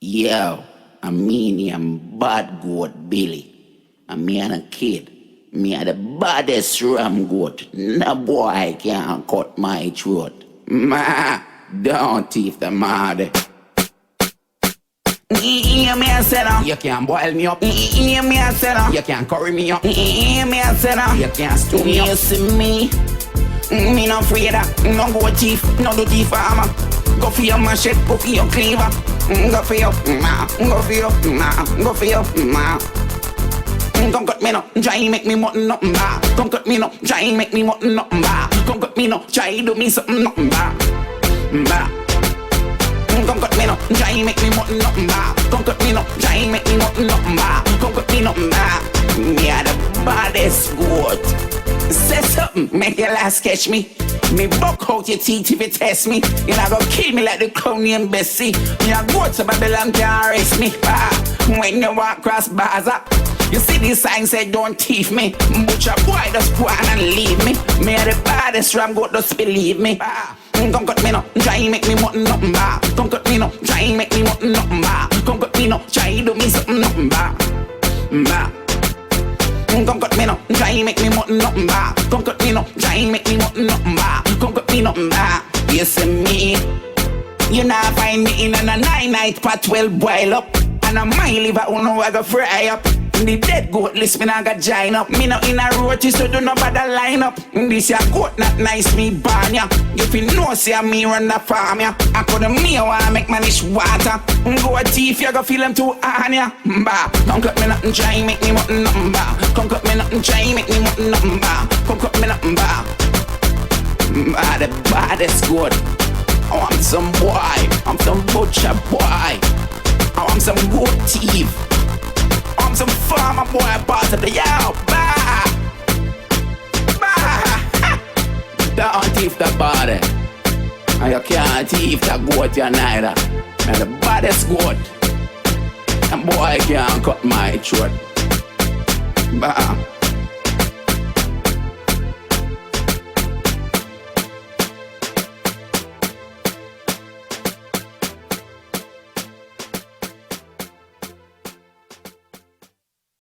Yo, I'm bad goat Billy. And me and a kid. Me are the baddest ram goat. No boy can cut my throat. Ma, don't thief the mother. Hear me I said you can't boil me up. Hear me I said you can't curry me up. Hear me I said you can't stew me up. You see me? Me no afraid of no go thief, no do thief farmer. Go for your machete, go for your cleaver. Go for your go for your go for your Come cut me no, try make me mutton nothing ba. Come cut me no, try make me mutton nothing ba. Come cut me no, try do me something nothing ba. Come cut me no, try make me mutton nothing ba. Come cut me no, try make me mutton nothing ba. Come cut me nothing ba. Me are the baddest goat. Say something, make your last catch me. Me buck out your teeth if you test me. You not gonna kill me like the crown named Bessie. Me a go to Babylon can't arrest me. When you walk across Baza, you see this sign say don't thief me. Butcher boy just go on and leave me. Me a the baddest ram goat, just believe me. Come cut me no, try make me mutton nothing ba. Come cut me no, try make me mutton nothing ba. Come cut me no, try do me something nothing ba. Come cut me no, try make me mutton nothing ba. Come cut me no, try make me mutton nothing ba. Come cut me nothing ba. You see me? You not find me in a 9-night pot 12 boil up. And a my liver uno I go fry up. The dead goat list me not got join up. Me not in a roti so do no bother line up. This ya goat not nice me ban ya. If you know say me run the farm ya. I could me wanna make my dish water. Go a thief you go feel them too on ya. Come cut me nothing try make me mutton nothing ba. Come cut me nothing try make me mutton nothing ba. Come cut me nothing ba. The baddest goat. Oh, I'm some boy. I'm some butcher boy. Oh, I'm some goat thief. I'm some farmer boy, part of the yo. Bah! Bah! Don't thief the body. And you can't thief the goat, you neither. And the baddest goat. And boy can't cut my throat. Bah!